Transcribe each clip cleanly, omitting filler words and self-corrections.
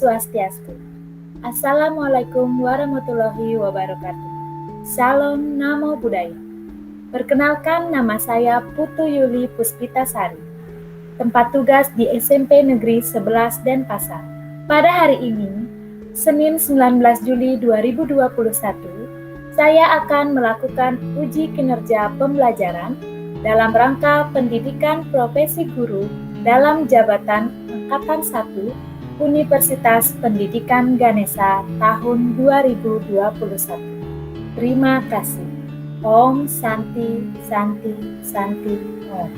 Swastiastu. Assalamualaikum warahmatullahi wabarakatuh. Salam Namo Buddhaya. Perkenalkan, nama saya Putu Yuli Puspitasari. Tempat tugas di SMP Negeri 11 Denpasar. Pada hari ini, Senin 19 Juli 2021, saya akan melakukan uji kinerja pembelajaran dalam rangka pendidikan profesi guru dalam jabatan Angkatan 1 Universitas Pendidikan Ganesha tahun 2021. Terima kasih. Om Santi Santi Santi Om.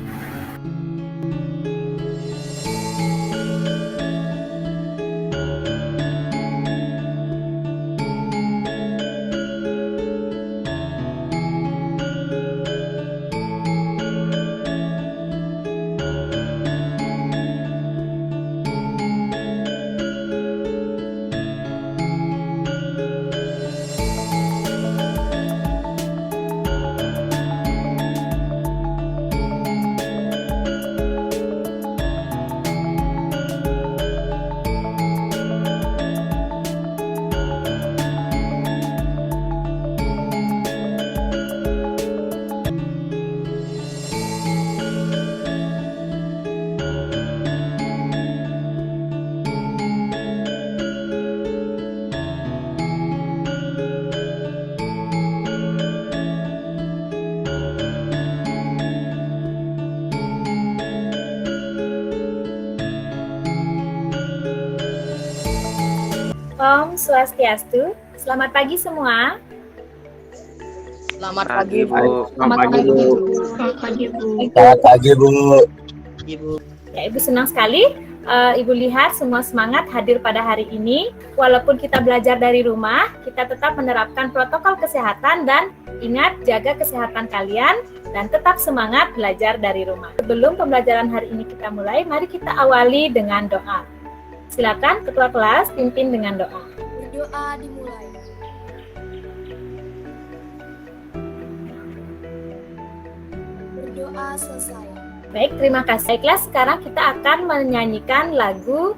Om Swastiastu. Selamat pagi semua. Selamat pagi, Bu. Selamat pagi, Bu. Selamat pagi, Bu. Selamat pagi, Bu. Ya, Ibu senang sekali. Ibu lihat semua semangat hadir pada hari ini. Walaupun kita belajar dari rumah, kita tetap menerapkan protokol kesehatan dan ingat jaga kesehatan kalian dan tetap semangat belajar dari rumah. Sebelum pembelajaran hari ini kita mulai, mari kita awali dengan doa. Silakan ketua kelas pimpin dengan doa. Berdoa dimulai. Berdoa selesai. Baik, terima kasih. Baiklah, sekarang kita akan menyanyikan lagu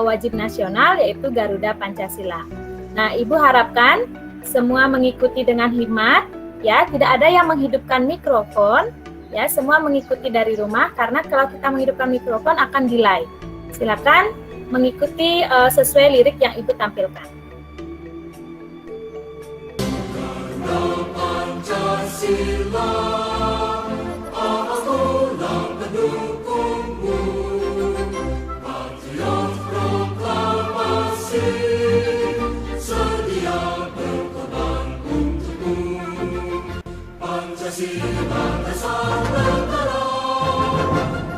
wajib nasional yaitu Garuda Pancasila. Nah, Ibu harapkan semua mengikuti dengan hikmat, ya, tidak ada yang menghidupkan mikrofon, ya, semua mengikuti dari rumah karena kalau kita menghidupkan mikrofon akan delay. Silakan mengikuti sesuai lirik yang Ibu tampilkan. Pancasila, akulah pendukungmu, patriot proklamasi, sedia berkorban untukmu. Pancasila dasar negara,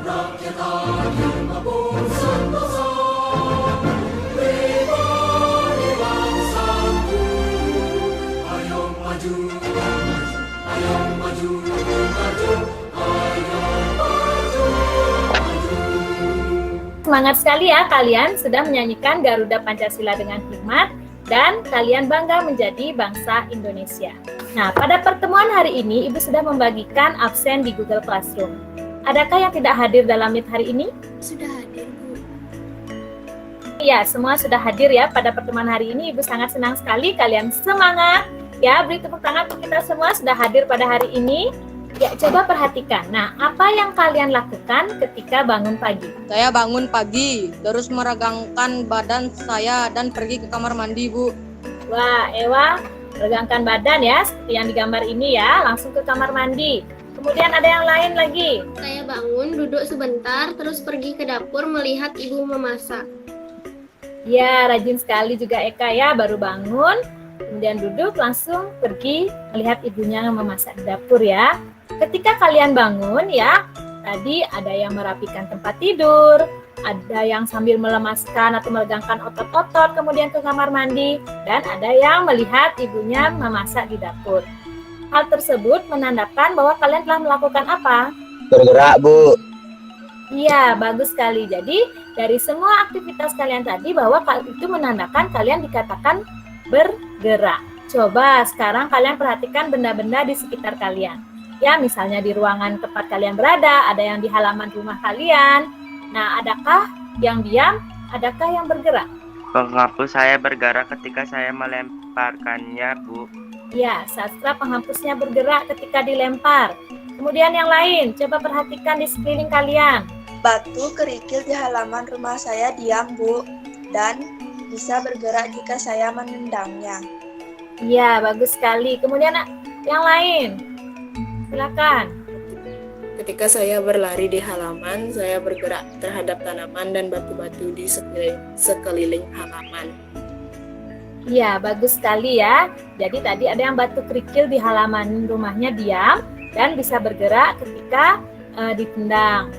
rakyat adil maupun sentosa. Semangat sekali ya kalian sudah menyanyikan Garuda Pancasila dengan hikmat dan kalian bangga menjadi bangsa Indonesia. Nah, pada pertemuan hari ini Ibu sudah membagikan absen di Google Classroom. Adakah yang tidak hadir dalam Meet hari ini? Sudah hadir, Bu. Ya, semua sudah hadir ya pada pertemuan hari ini. Ibu sangat senang sekali kalian semangat. Ya, beri tepuk tangan untuk kita semua sudah hadir pada hari ini. Ya, coba perhatikan. Nah, apa yang kalian lakukan ketika bangun pagi? Saya bangun pagi, terus meregangkan badan saya dan pergi ke kamar mandi, Bu. Wah, Ewa, regangkan badan ya, seperti yang digambar ini ya, langsung ke kamar mandi. Kemudian ada yang lain lagi. Saya bangun, duduk sebentar, terus pergi ke dapur melihat ibu memasak. Ya, rajin sekali juga Eka ya, baru bangun, kemudian duduk langsung pergi melihat ibunya memasak di dapur ya. Ketika kalian bangun ya, tadi ada yang merapikan tempat tidur, ada yang sambil melemaskan atau meregangkan otot-otot kemudian ke kamar mandi, dan ada yang melihat ibunya memasak di dapur. Hal tersebut menandakan bahwa kalian telah melakukan apa? Bergerak, Bu. Iya, bagus sekali. Jadi, dari semua aktivitas kalian tadi bahwa itu menandakan kalian dikatakan bergerak. Coba sekarang kalian perhatikan benda-benda di sekitar kalian. Ya, misalnya di ruangan tempat kalian berada, ada yang di halaman rumah kalian. Nah, adakah yang diam, adakah yang bergerak? Penghapus saya bergerak ketika saya melemparkannya, Bu. Ya, sastra penghapusnya bergerak ketika dilempar. Kemudian yang lain, coba perhatikan di sekeliling kalian. Batu kerikil di halaman rumah saya diam, Bu, dan bisa bergerak jika saya menendangnya. Ya, bagus sekali. Kemudian yang lain, silakan. Ketika saya berlari di halaman, saya bergerak terhadap tanaman dan batu-batu di sekeliling halaman. Ya, bagus sekali ya. Jadi tadi ada yang batu kerikil di halaman rumahnya diam dan bisa bergerak ketika ditendang.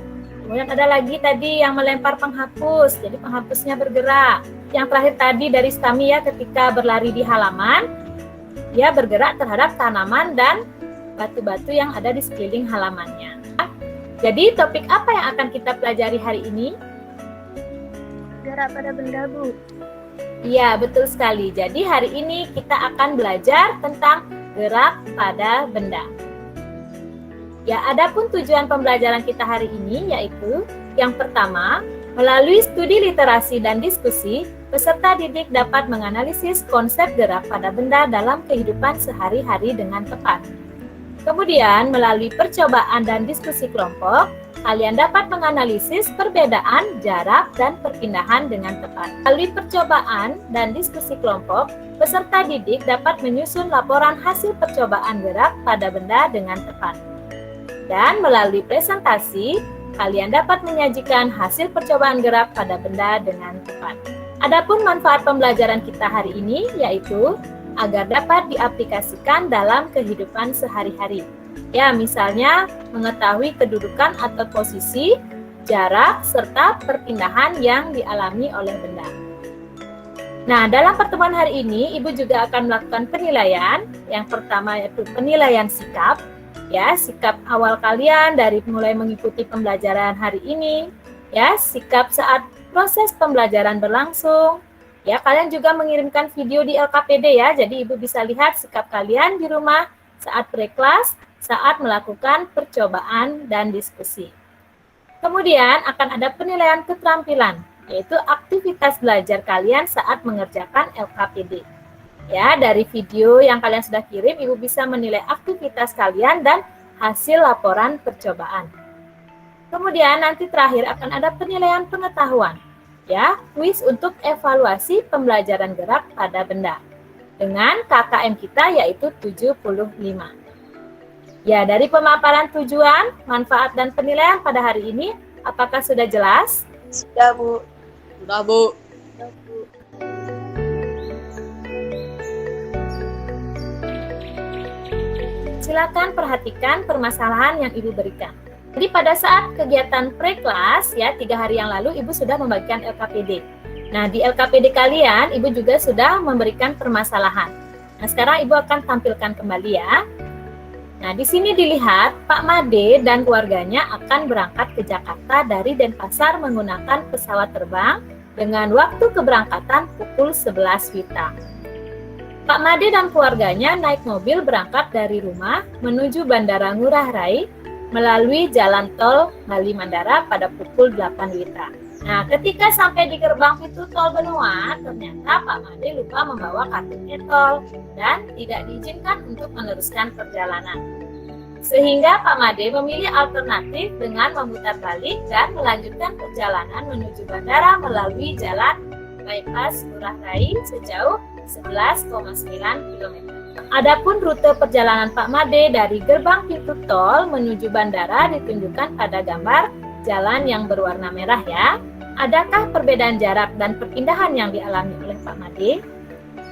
Kemudian ada lagi tadi yang melempar penghapus, jadi penghapusnya bergerak. Yang terakhir tadi dari kami ya, ketika berlari di halaman, dia bergerak terhadap tanaman dan batu-batu yang ada di sekeliling halamannya. Jadi topik apa yang akan kita pelajari hari ini? Gerak pada benda, Bu. Iya, betul sekali. Jadi hari ini kita akan belajar tentang gerak pada benda. Ya, adapun tujuan pembelajaran kita hari ini yaitu yang pertama, melalui studi literasi dan diskusi, peserta didik dapat menganalisis konsep gerak pada benda dalam kehidupan sehari-hari dengan tepat. Kemudian, melalui percobaan dan diskusi kelompok, kalian dapat menganalisis perbedaan, jarak, dan perpindahan dengan tepat. Melalui percobaan dan diskusi kelompok, peserta didik dapat menyusun laporan hasil percobaan gerak pada benda dengan tepat. Dan melalui presentasi, kalian dapat menyajikan hasil percobaan gerak pada benda dengan tepat. Adapun manfaat pembelajaran kita hari ini yaitu agar dapat diaplikasikan dalam kehidupan sehari-hari. Ya, misalnya mengetahui kedudukan atau posisi, jarak, serta perpindahan yang dialami oleh benda. Nah, dalam pertemuan hari ini, Ibu juga akan melakukan penilaian. Yang pertama yaitu penilaian sikap. Ya, sikap awal kalian dari mulai mengikuti pembelajaran hari ini. Ya, sikap saat proses pembelajaran berlangsung. Ya, kalian juga mengirimkan video di LKPD ya, jadi Ibu bisa lihat sikap kalian di rumah saat pre-kelas, saat melakukan percobaan dan diskusi. Kemudian akan ada penilaian keterampilan, yaitu aktivitas belajar kalian saat mengerjakan LKPD. Ya, dari video yang kalian sudah kirim, Ibu bisa menilai aktivitas kalian dan hasil laporan percobaan. Kemudian nanti terakhir akan ada penilaian pengetahuan. Ya, kuis untuk evaluasi pembelajaran gerak pada benda dengan KKM kita yaitu 75. Ya, dari pemaparan tujuan, manfaat dan penilaian pada hari ini, apakah sudah jelas? Sudah, Bu. Sudah, Bu. Silakan perhatikan permasalahan yang Ibu berikan. Jadi pada saat kegiatan pre-kelas ya 3 hari yang lalu Ibu sudah membagikan LKPD. Nah, di LKPD kalian Ibu juga sudah memberikan permasalahan. Nah, sekarang Ibu akan tampilkan kembali ya. Nah, di sini dilihat Pak Made dan keluarganya akan berangkat ke Jakarta dari Denpasar menggunakan pesawat terbang dengan waktu keberangkatan pukul 11 WITA. Pak Made dan keluarganya naik mobil berangkat dari rumah menuju Bandara Ngurah Rai melalui jalan tol Bali Mandara pada pukul 8 WITA. Nah, ketika sampai di gerbang pintu tol Benoa, ternyata Pak Made lupa membawa kartu e-tol dan tidak diizinkan untuk meneruskan perjalanan. Sehingga Pak Made memilih alternatif dengan memutar balik dan melanjutkan perjalanan menuju bandara melalui jalan bypass Ngurah Rai sejauh 11,9 km. Adapun rute perjalanan Pak Made dari gerbang pintu tol menuju bandara ditunjukkan pada gambar jalan yang berwarna merah ya. Adakah perbedaan jarak dan perpindahan yang dialami oleh Pak Made?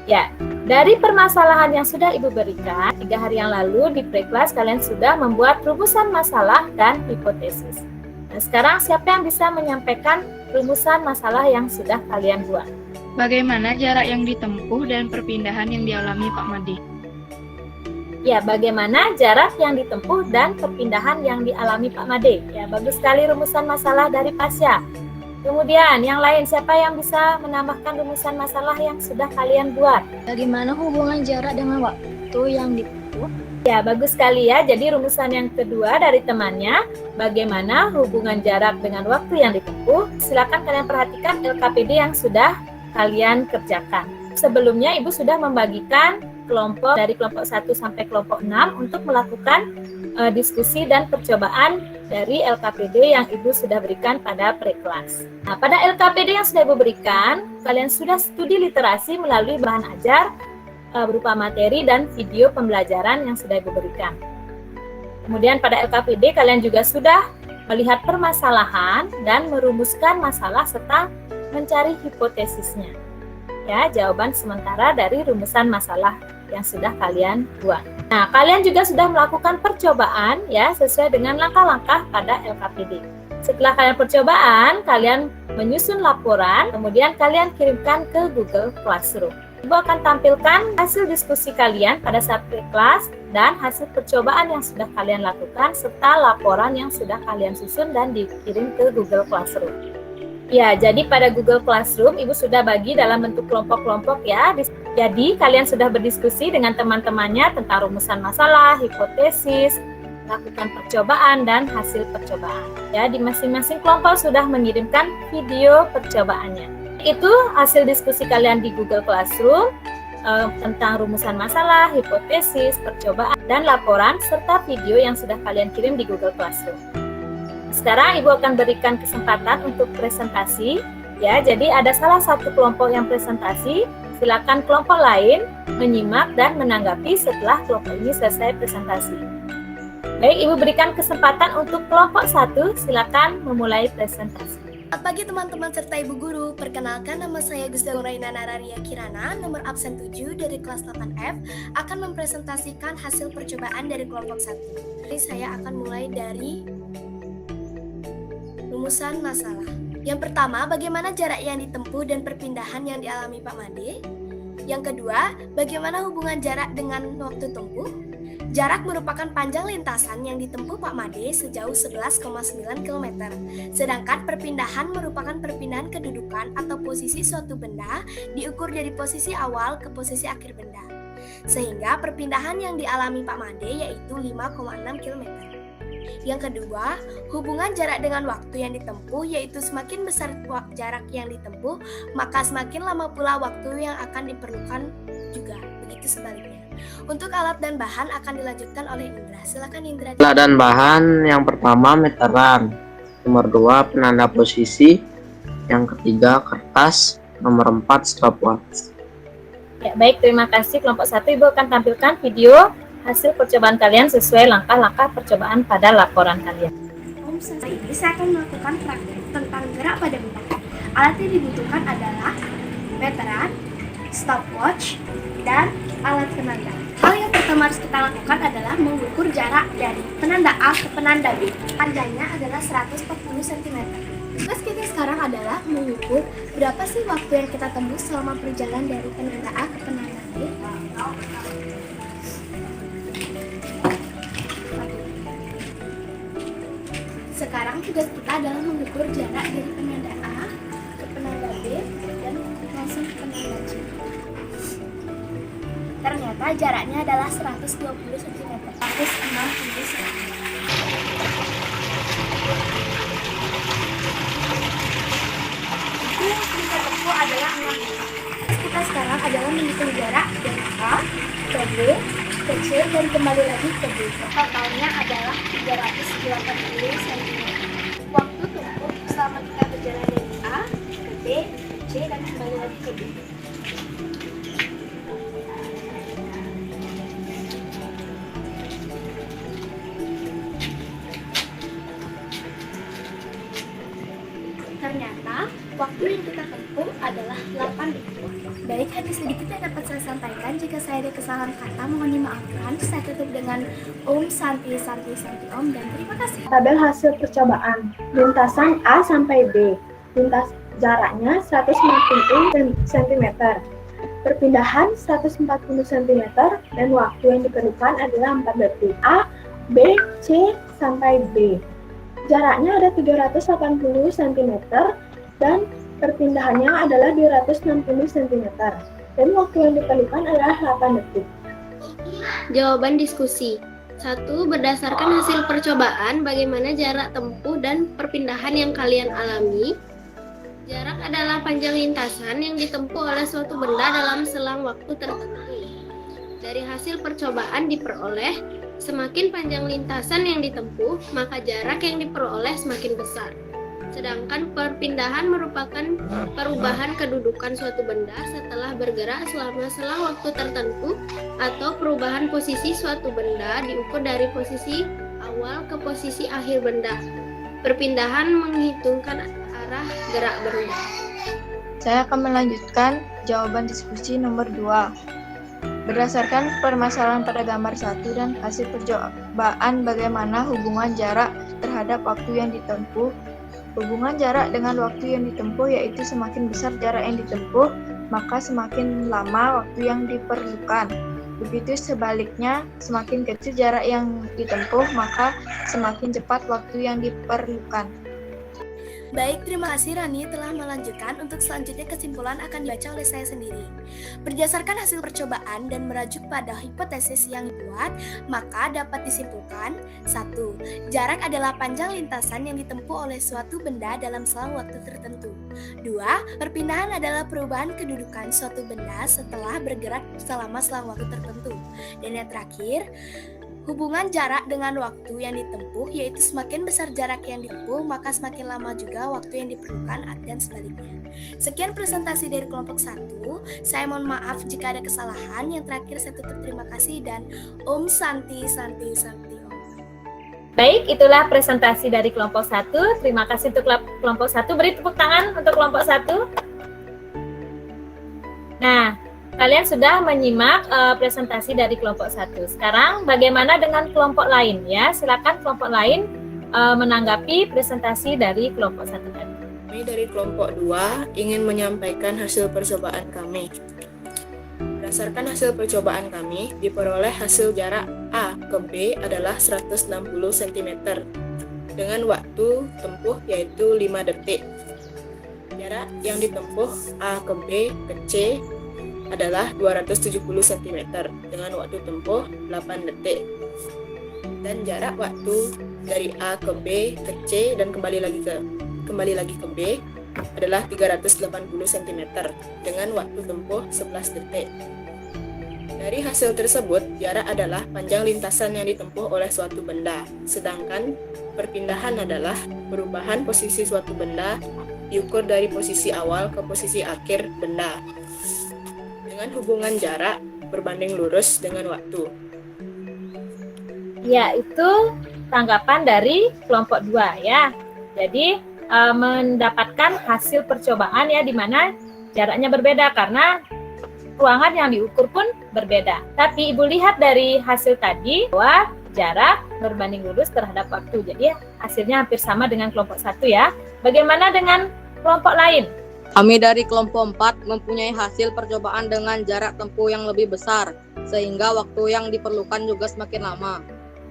Ya, dari permasalahan yang sudah Ibu berikan 3 hari yang lalu di pre-kelas kalian sudah membuat rumusan masalah dan hipotesis. Nah, sekarang siapa yang bisa menyampaikan rumusan masalah yang sudah kalian buat? Bagaimana jarak yang ditempuh dan perpindahan yang dialami Pak Made? Ya, bagaimana jarak yang ditempuh dan perpindahan yang dialami Pak Made? Ya, bagus sekali rumusan masalah dari Pasya. Kemudian, yang lain siapa yang bisa menambahkan rumusan masalah yang sudah kalian buat? Bagaimana hubungan jarak dengan waktu yang ditempuh? Ya, bagus sekali ya. Jadi rumusan yang kedua dari temannya, bagaimana hubungan jarak dengan waktu yang ditempuh? Silakan kalian perhatikan LKPD yang sudah kalian kerjakan. Sebelumnya Ibu sudah membagikan kelompok dari kelompok 1 sampai kelompok 6 untuk melakukan diskusi dan percobaan dari LKPD yang Ibu sudah berikan pada pre-kelas. Nah, pada LKPD yang sudah Ibu berikan, kalian sudah studi literasi melalui bahan ajar berupa materi dan video pembelajaran yang sudah Ibu berikan. Kemudian pada LKPD kalian juga sudah melihat permasalahan dan merumuskan masalah serta mencari hipotesisnya. Ya, jawaban sementara dari rumusan masalah yang sudah kalian buat. Nah, kalian juga sudah melakukan percobaan ya sesuai dengan langkah-langkah pada LKPD. Setelah kalian percobaan, kalian menyusun laporan, kemudian kalian kirimkan ke Google Classroom. Ibu akan tampilkan hasil diskusi kalian pada saat pre-kelas dan hasil percobaan yang sudah kalian lakukan serta laporan yang sudah kalian susun dan dikirim ke Google Classroom. Ya, jadi pada Google Classroom Ibu sudah bagi dalam bentuk kelompok-kelompok ya. Jadi kalian sudah berdiskusi dengan teman-temannya tentang rumusan masalah, hipotesis, lakukan percobaan dan hasil percobaan. Ya, di masing-masing kelompok sudah mengirimkan video percobaannya. Itu hasil diskusi kalian di Google Classroom tentang rumusan masalah, hipotesis, percobaan, dan laporan serta video yang sudah kalian kirim di Google Classroom. Sekarang Ibu akan berikan kesempatan untuk presentasi. Ya, jadi ada salah satu kelompok yang presentasi. Silakan kelompok lain menyimak dan menanggapi setelah kelompok ini selesai presentasi. Baik, Ibu berikan kesempatan untuk kelompok 1. Silakan memulai presentasi. Selamat pagi teman-teman serta Ibu Guru. Perkenalkan, nama saya Gusda Uraina Nararia Kirana, nomor absen 7 dari kelas 8F, akan mempresentasikan hasil percobaan dari kelompok 1. Jadi saya akan mulai dari rumusan masalah. Yang pertama, bagaimana jarak yang ditempuh dan perpindahan yang dialami Pak Made. Yang kedua, bagaimana hubungan jarak dengan waktu tempuh. Jarak merupakan panjang lintasan yang ditempuh Pak Made sejauh 11,9 km. Sedangkan perpindahan merupakan perpindahan kedudukan atau posisi suatu benda diukur dari posisi awal ke posisi akhir benda. Sehingga perpindahan yang dialami Pak Made yaitu 5,6 km. Yang kedua, hubungan jarak dengan waktu yang ditempuh yaitu semakin besar jarak yang ditempuh, maka semakin lama pula waktu yang akan diperlukan juga. Begitu sebaliknya. Untuk alat dan bahan akan dilanjutkan oleh Indra. Silakan Indra. Alat dan bahan yang pertama meteran, nomor 2 penanda posisi, yang ketiga kertas, nomor 4 stopwatch. Ya, baik, terima kasih kelompok 1. Ibu akan tampilkan video hasil percobaan kalian sesuai langkah-langkah percobaan pada laporan kalian. Ini saya akan melakukan praktik tentang gerak pada benda. Alat yang dibutuhkan adalah meteran, stopwatch, dan alat penanda. Hal yang pertama harus kita lakukan adalah mengukur jarak dari penanda A ke penanda B. Panjangnya adalah 140 cm. Tugas kita sekarang adalah mengukur berapa sih waktu yang kita tempuh selama perjalanan dari penanda A ke penanda B. Sekarang tugas kita adalah mengukur jarak dari penanda A ke penanda B dan langsung ke penanda C. Ternyata jaraknya adalah 120 cm. 160 cm. Itu yang kita tempuh adalah 6 meter. Kita sekarang adalah menghitung jarak dari A ke B ke C dan kembali lagi ke B. Totalnya adalah 380 cm. Waktu tempuh selama kita berjalan dari A ke B, ke C dan kembali lagi ke B. Ternyata waktu yang kita tempuh adalah 8 detik. Baik, hanya sedikit yang dapat saya sampaikan. Jika saya ada kesalahan kata, mohon dimaafkan. Saya tutup dengan Om Santi Om dan terima kasih. Tabel hasil percobaan. Lintasan A sampai B. Lintas jaraknya 190 cm. Perpindahan 140 cm dan waktu yang diperlukan adalah 4 detik. A, B, C sampai B. Jaraknya ada 380 cm dan perpindahannya adalah 260 cm. Dan waktu yang diperlukan adalah 8 detik. Jawaban diskusi. 1. Berdasarkan hasil percobaan, bagaimana jarak tempuh dan perpindahan yang kalian alami. Jarak adalah panjang lintasan yang ditempuh oleh suatu benda dalam selang waktu tertentu. Dari hasil percobaan diperoleh, semakin panjang lintasan yang ditempuh, maka jarak yang diperoleh semakin besar. Sedangkan perpindahan merupakan perubahan kedudukan suatu benda setelah bergerak selama selang waktu tertentu atau perubahan posisi suatu benda diukur dari posisi awal ke posisi akhir benda. Perpindahan menghitungkan arah gerak benda. Saya akan melanjutkan jawaban diskusi nomor 2. Berdasarkan permasalahan pada gambar 1 dan hasil percobaan bagaimana hubungan jarak terhadap waktu yang ditempuh. Hubungan jarak dengan waktu yang ditempuh yaitu semakin besar jarak yang ditempuh, maka semakin lama waktu yang diperlukan. Begitu sebaliknya, semakin kecil jarak yang ditempuh, maka semakin cepat waktu yang diperlukan. Baik, terima kasih Rani telah melanjutkan. Untuk selanjutnya kesimpulan akan dibaca oleh saya sendiri. Berdasarkan hasil percobaan dan merujuk pada hipotesis yang dibuat, maka dapat disimpulkan 1. Jarak adalah panjang lintasan yang ditempuh oleh suatu benda dalam selang waktu tertentu. 2. Perpindahan adalah perubahan kedudukan suatu benda setelah bergerak selama selang waktu tertentu. Dan yang terakhir, hubungan jarak dengan waktu yang ditempuh, yaitu semakin besar jarak yang ditempuh, maka semakin lama juga waktu yang diperlukan dan sebaliknya. Sekian presentasi dari kelompok 1. Saya mohon maaf jika ada kesalahan. Yang terakhir saya tutup terima kasih dan Om Santi Om. Baik, itulah presentasi dari kelompok 1. Terima kasih untuk kelompok 1. Beri tepuk tangan untuk kelompok 1. Nah, kalian sudah menyimak presentasi dari kelompok 1. Sekarang bagaimana dengan kelompok lain ya? Silakan kelompok lain menanggapi presentasi dari kelompok 1 tadi. Kami dari kelompok 2 ingin menyampaikan hasil percobaan kami. Berdasarkan hasil percobaan kami, diperoleh hasil jarak A ke B adalah 160 cm dengan waktu tempuh yaitu 5 detik. Jarak yang ditempuh A ke B ke C adalah 270 cm dengan waktu tempuh 8 detik. Dan jarak waktu dari A ke B ke C dan kembali lagi ke B adalah 380 cm dengan waktu tempuh 11 detik. Dari hasil tersebut, jarak adalah panjang lintasan yang ditempuh oleh suatu benda, sedangkan perpindahan adalah perubahan posisi suatu benda diukur dari posisi awal ke posisi akhir benda dengan hubungan jarak berbanding lurus dengan waktu. Ya, itu tanggapan dari kelompok 2 ya. Jadi mendapatkan hasil percobaan ya, di mana jaraknya berbeda karena ruangan yang diukur pun berbeda. Tapi Ibu lihat dari hasil tadi bahwa jarak berbanding lurus terhadap waktu. Jadi hasilnya hampir sama dengan kelompok 1 ya. Bagaimana dengan kelompok lain? Kami dari kelompok 4 mempunyai hasil percobaan dengan jarak tempuh yang lebih besar, sehingga waktu yang diperlukan juga semakin lama.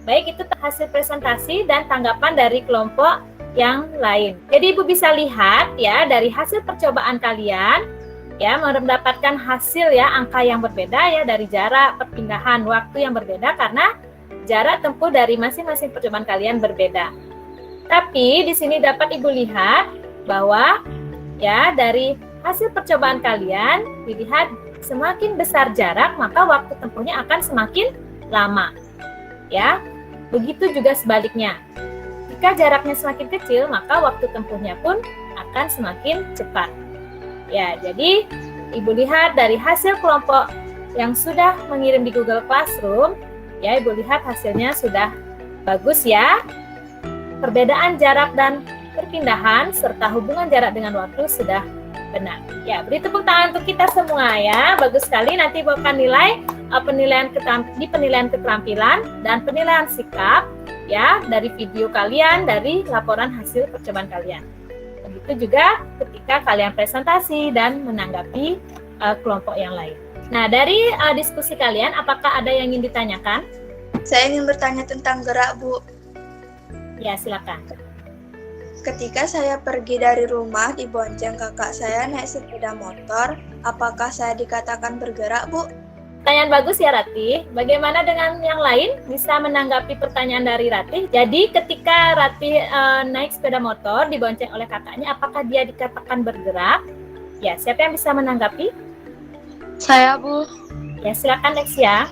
Baik, itu hasil presentasi dan tanggapan dari kelompok yang lain. Jadi Ibu bisa lihat ya dari hasil percobaan kalian ya mendapatkan hasil ya angka yang berbeda ya dari jarak perpindahan waktu yang berbeda karena jarak tempuh dari masing-masing percobaan kalian berbeda. Tapi di sini dapat Ibu lihat bahwa ya dari hasil percobaan kalian dilihat semakin besar jarak maka waktu tempuhnya akan semakin lama. Ya. Begitu juga sebaliknya. Jika jaraknya semakin kecil, maka waktu tempuhnya pun akan semakin cepat. Ya, jadi Ibu lihat dari hasil kelompok yang sudah mengirim di Google Classroom, ya Ibu lihat hasilnya sudah bagus ya. Perbedaan jarak dan perpindahan serta hubungan jarak dengan waktu sudah benar. Ya, beri tepuk tangan untuk kita semua ya. Bagus sekali, nanti Ibu akan nilai penilaian keterampilan dan penilaian sikap ya dari video kalian, dari laporan hasil percobaan kalian. Begitu juga ketika kalian presentasi dan menanggapi kelompok yang lain. Nah, dari diskusi kalian, apakah ada yang ingin ditanyakan? Saya ingin bertanya tentang gerak, Bu. Ya, silakan. Ketika saya pergi dari rumah dibonceng kakak saya naik sepeda motor, apakah saya dikatakan bergerak, Bu? Pertanyaan bagus ya Ratih. Bagaimana dengan yang lain? Bisa menanggapi pertanyaan dari Ratih. Jadi ketika Ratih naik sepeda motor dibonceng oleh kakaknya, apakah dia dikatakan bergerak? Ya, siapa yang bisa menanggapi? Saya, Bu. Ya, silakan Lexia.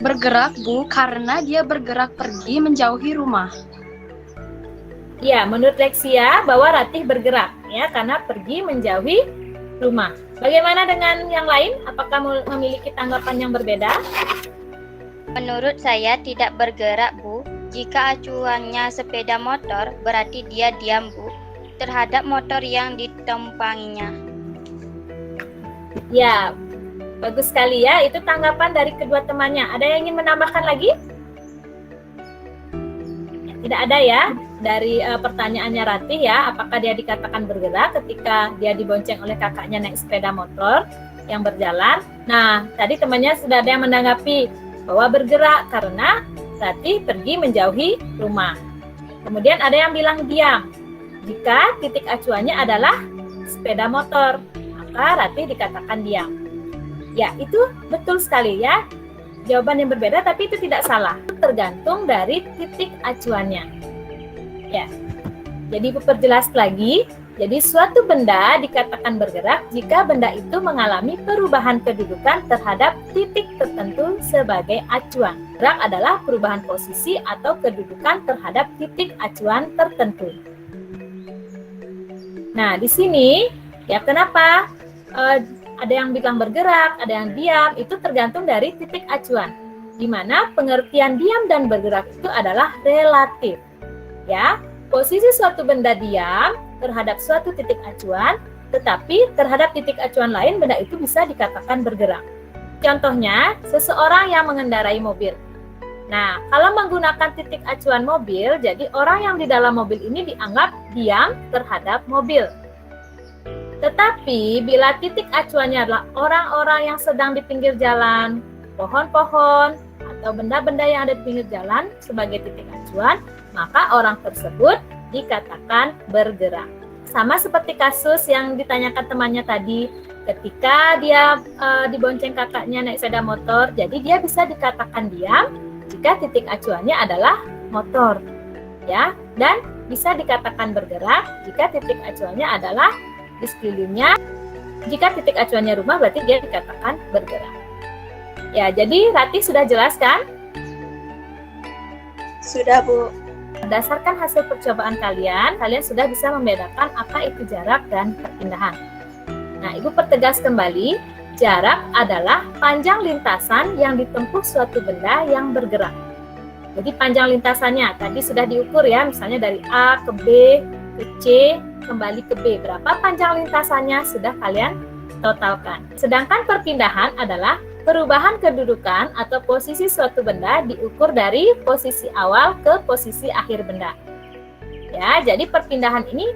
Bergerak, Bu, karena dia bergerak pergi menjauhi rumah. Ya, menurut Lexia bahwa Ratih bergerak ya karena pergi menjauhi rumah. Bagaimana dengan yang lain? Apakah memiliki tanggapan yang berbeda? Menurut saya tidak bergerak, Bu. Jika acuannya sepeda motor, berarti dia diam, Bu, terhadap motor yang ditumpanginya. Ya, bagus sekali ya. Itu tanggapan dari kedua temannya. Ada yang ingin menambahkan lagi? Ya, tidak ada ya. Dari pertanyaannya Ratih ya, apakah dia dikatakan bergerak ketika dia dibonceng oleh kakaknya naik sepeda motor yang berjalan. Nah, tadi temannya sudah ada yang menanggapi bahwa bergerak karena Ratih pergi menjauhi rumah. Kemudian ada yang bilang diam. Jika titik acuannya adalah sepeda motor, maka Ratih dikatakan diam. Ya, itu betul sekali ya. Jawaban yang berbeda tapi itu tidak salah. Tergantung dari titik acuannya. Ya, jadi perjelas lagi. Jadi suatu benda dikatakan bergerak jika benda itu mengalami perubahan kedudukan terhadap titik tertentu sebagai acuan. Gerak adalah perubahan posisi atau kedudukan terhadap titik acuan tertentu. Nah, di sini ya kenapa ada yang bilang bergerak, ada yang diam, itu tergantung dari titik acuan. Di mana pengertian diam dan bergerak itu adalah relatif. Ya, posisi suatu benda diam terhadap suatu titik acuan, tetapi terhadap titik acuan lain benda itu bisa dikatakan bergerak. Contohnya, seseorang yang mengendarai mobil. Nah, kalau menggunakan titik acuan mobil, jadi orang yang di dalam mobil ini dianggap diam terhadap mobil. Tetapi bila titik acuannya adalah orang-orang yang sedang di pinggir jalan, pohon-pohon, atau benda-benda yang ada di pinggir jalan sebagai titik acuan, maka orang tersebut dikatakan bergerak. Sama seperti kasus yang ditanyakan temannya tadi, ketika dia dibonceng kakaknya naik sepeda motor, jadi dia bisa dikatakan diam jika titik acuannya adalah motor, ya, dan bisa dikatakan bergerak jika titik acuannya adalah di sekelilingnya. Jika titik acuannya rumah, berarti dia dikatakan bergerak. Ya, jadi Ratih sudah jelaskan? Sudah, Bu. Berdasarkan hasil percobaan kalian sudah bisa membedakan apa itu jarak dan perpindahan. Nah, Ibu pertegas kembali, jarak adalah panjang lintasan yang ditempuh suatu benda yang bergerak. Jadi panjang lintasannya tadi sudah diukur ya, misalnya dari A ke B, ke C, kembali ke B. Berapa panjang lintasannya sudah kalian totalkan. Sedangkan perpindahan adalah perubahan kedudukan atau posisi suatu benda diukur dari posisi awal ke posisi akhir benda. Ya, jadi perpindahan ini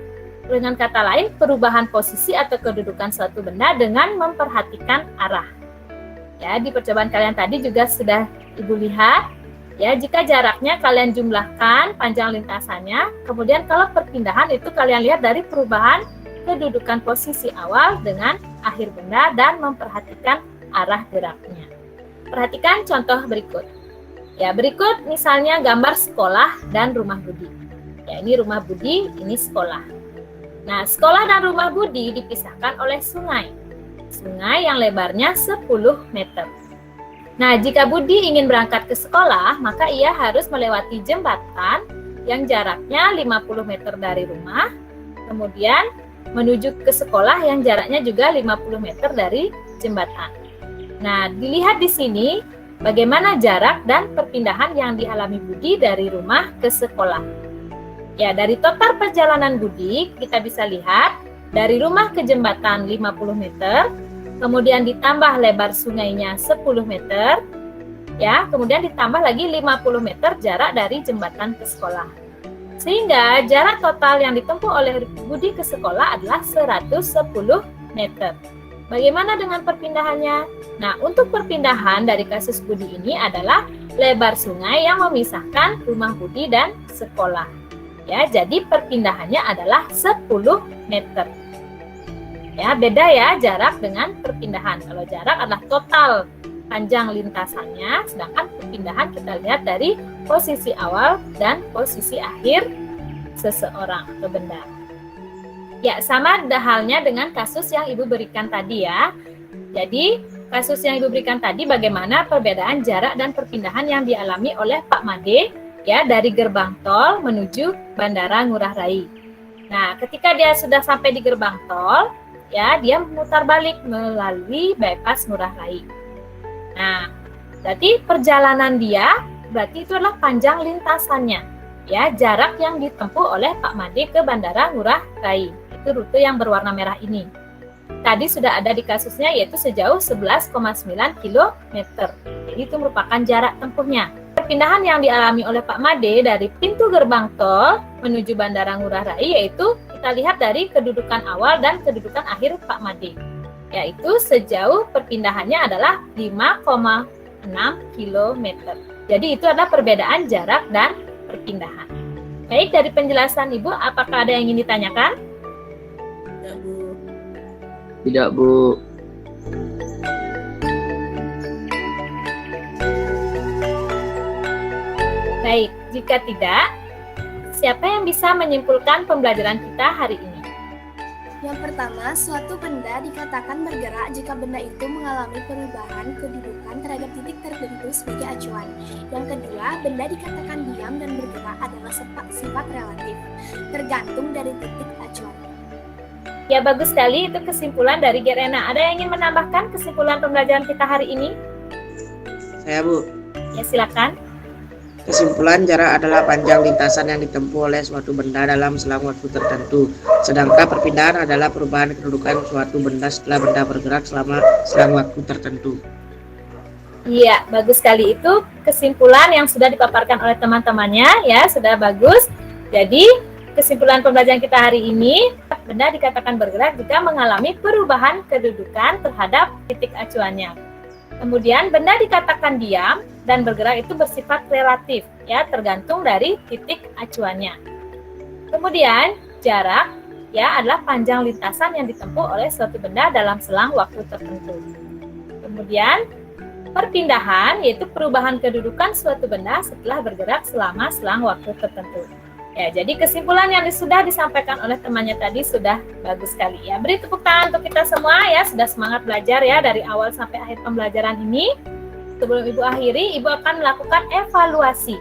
dengan kata lain perubahan posisi atau kedudukan suatu benda dengan memperhatikan arah. Ya, di percobaan kalian tadi juga sudah Ibu lihat. Ya, jika jaraknya kalian jumlahkan panjang lintasannya, kemudian kalau perpindahan itu kalian lihat dari perubahan kedudukan posisi awal dengan akhir benda dan memperhatikan arah geraknya. Perhatikan contoh berikut. Ya, berikut misalnya gambar sekolah dan rumah Budi. Ya, ini rumah Budi, ini sekolah. Nah, sekolah dan rumah Budi dipisahkan oleh sungai. Sungai yang lebarnya 10 meter. Nah, jika Budi ingin berangkat ke sekolah, maka ia harus melewati jembatan yang jaraknya 50 meter dari rumah, kemudian menuju ke sekolah yang jaraknya juga 50 meter dari jembatan. Nah, dilihat di sini bagaimana jarak dan perpindahan yang dialami Budi dari rumah ke sekolah. Ya, dari total perjalanan Budi kita bisa lihat dari rumah ke jembatan 50 meter, kemudian ditambah lebar sungainya 10 meter, ya, kemudian ditambah lagi 50 meter jarak dari jembatan ke sekolah. Sehingga jarak total yang ditempuh oleh Budi ke sekolah adalah 110 meter. Bagaimana dengan perpindahannya? Nah, untuk perpindahan dari kasus Budi ini adalah lebar sungai yang memisahkan rumah Budi dan sekolah. Ya, jadi perpindahannya adalah 10 meter. Ya, beda ya jarak dengan perpindahan. Kalau jarak adalah total panjang lintasannya, sedangkan perpindahan kita lihat dari posisi awal dan posisi akhir seseorang atau benda. Ya, sama halnya dengan kasus yang Ibu berikan tadi ya. Jadi, kasus yang Ibu berikan tadi bagaimana perbedaan jarak dan perpindahan yang dialami oleh Pak Made ya dari gerbang tol menuju Bandara Ngurah Rai. Nah, ketika dia sudah sampai di gerbang tol, ya dia memutar balik melalui bypass Ngurah Rai. Nah, berarti perjalanan dia berarti itu adalah panjang lintasannya, ya jarak yang ditempuh oleh Pak Made ke Bandara Ngurah Rai. Itu rute yang berwarna merah ini. Tadi sudah ada di kasusnya yaitu sejauh 11,9 km. Jadi itu merupakan jarak tempuhnya. Perpindahan yang dialami oleh Pak Made dari pintu gerbang tol menuju Bandara Ngurah Rai yaitu kita lihat dari kedudukan awal dan kedudukan akhir Pak Made. Yaitu sejauh perpindahannya adalah 5,6 km. Jadi itu adalah perbedaan jarak dan perpindahan. Baik, dari penjelasan Ibu, apakah ada yang ingin ditanyakan? Tidak, Bu. Tidak, Bu. Baik, jika tidak, siapa yang bisa menyimpulkan pembelajaran kita hari ini? Yang pertama, suatu benda dikatakan bergerak jika benda itu mengalami perubahan kedudukan terhadap titik tertentu sebagai acuan. Yang kedua, benda dikatakan diam dan bergerak adalah sifat relatif, tergantung dari titik acuan. Ya, bagus sekali, itu kesimpulan dari Gerena. Ada yang ingin menambahkan kesimpulan pembelajaran kita hari ini? Saya, Bu. Ya, silakan. Kesimpulan, jarak adalah panjang lintasan yang ditempuh oleh suatu benda dalam selang waktu tertentu. Sedangkan perpindahan adalah perubahan kedudukan suatu benda setelah benda bergerak selama selang waktu tertentu. Iya, bagus sekali. Itu kesimpulan yang sudah dipaparkan oleh teman-temannya, ya, sudah bagus. Jadi, kesimpulan pembelajaran kita hari ini, benda dikatakan bergerak jika mengalami perubahan kedudukan terhadap titik acuannya. Kemudian, benda dikatakan diam dan bergerak itu bersifat relatif, ya, tergantung dari titik acuannya. Kemudian, jarak ya adalah panjang lintasan yang ditempuh oleh suatu benda dalam selang waktu tertentu. Kemudian, perpindahan yaitu perubahan kedudukan suatu benda setelah bergerak selama selang waktu tertentu. Ya, jadi kesimpulan yang sudah disampaikan oleh temannya tadi sudah bagus sekali ya. Beri tepuk tangan untuk kita semua ya, sudah semangat belajar ya dari awal sampai akhir pembelajaran ini. Sebelum Ibu akhiri, Ibu akan melakukan evaluasi.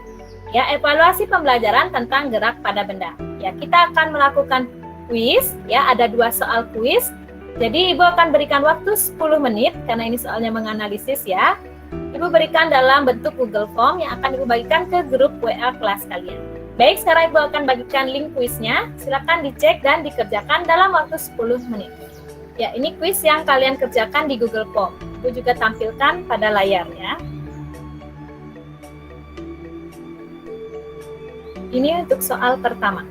Ya, evaluasi pembelajaran tentang gerak pada benda. Ya, kita akan melakukan kuis, ya, ada 2 soal kuis. Jadi Ibu akan berikan waktu 10 menit karena ini soalnya menganalisis ya. Ibu berikan dalam bentuk Google Form yang akan Ibu bagikan ke grup WA kelas kalian. Baik, sekarang Ibu akan bagikan link kuisnya. Silakan dicek dan dikerjakan dalam waktu 10 menit. Ya, ini kuis yang kalian kerjakan di Google Form. Ibu juga tampilkan pada layar ya. Ini untuk soal pertama.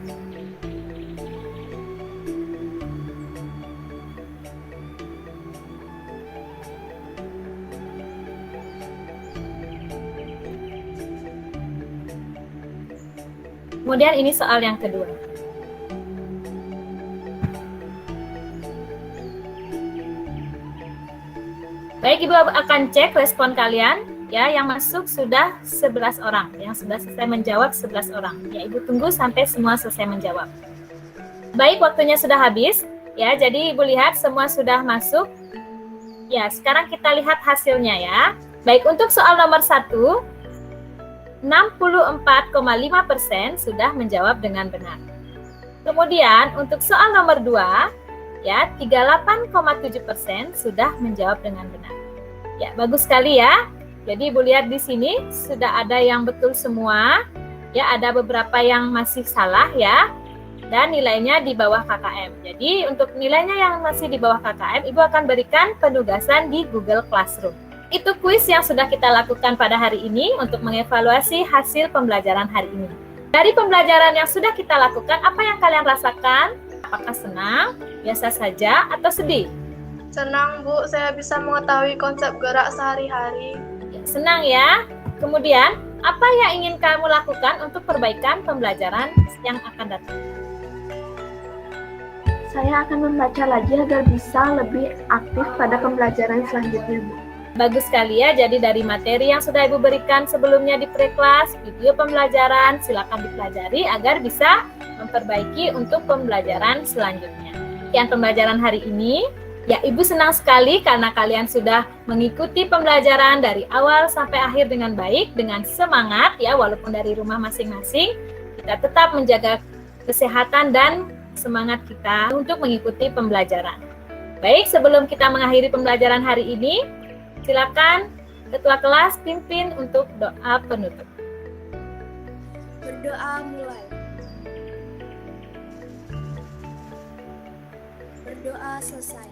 Kemudian ini soal yang kedua. Baik, Ibu akan cek respon kalian. Ya, yang masuk sudah 11 orang, yang sudah selesai menjawab 11 orang. Ya, Ibu tunggu sampai semua selesai menjawab. Baik, waktunya sudah habis. Ya, jadi Ibu lihat semua sudah masuk. Ya, sekarang kita lihat hasilnya ya. Baik, untuk soal nomor 1, 64,5% sudah menjawab dengan benar. Kemudian untuk soal nomor 2, ya 38,7% sudah menjawab dengan benar. Ya, bagus sekali ya. Jadi Ibu lihat di sini sudah ada yang betul semua. Ya, ada beberapa yang masih salah ya. Dan nilainya di bawah KKM. Jadi untuk nilainya yang masih di bawah KKM, Ibu akan berikan penugasan di Google Classroom. Itu kuis yang sudah kita lakukan pada hari ini untuk mengevaluasi hasil pembelajaran hari ini. Dari pembelajaran yang sudah kita lakukan, apa yang kalian rasakan? Apakah senang, biasa saja, atau sedih? Senang, Bu. Saya bisa mengetahui konsep gerak sehari-hari. Ya, senang ya. Kemudian, apa yang ingin kamu lakukan untuk perbaikan pembelajaran yang akan datang? Saya akan membaca lagi agar bisa lebih aktif pada pembelajaran selanjutnya, Bu. Bagus sekali ya, jadi dari materi yang sudah Ibu berikan sebelumnya di pre-kelas, video pembelajaran silakan dipelajari agar bisa memperbaiki untuk pembelajaran selanjutnya. Sekian pembelajaran hari ini. Ya, Ibu senang sekali karena kalian sudah mengikuti pembelajaran dari awal sampai akhir dengan baik, dengan semangat ya, walaupun dari rumah masing-masing. Kita tetap menjaga kesehatan dan semangat kita untuk mengikuti pembelajaran. Baik, sebelum kita mengakhiri pembelajaran hari ini, silakan Ketua kelas pimpin untuk doa penutup. Berdoa mulai. Berdoa selesai.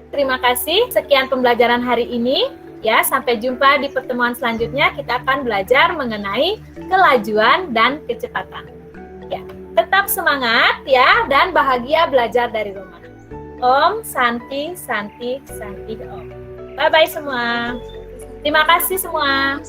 Terima kasih, sekian pembelajaran hari ini. Ya, sampai jumpa di pertemuan selanjutnya. Kita akan belajar mengenai kelajuan dan kecepatan. Ya, tetap semangat ya dan bahagia belajar dari rumah. Om Santi Santi Santi Om. Bye bye semua. Terima kasih semua.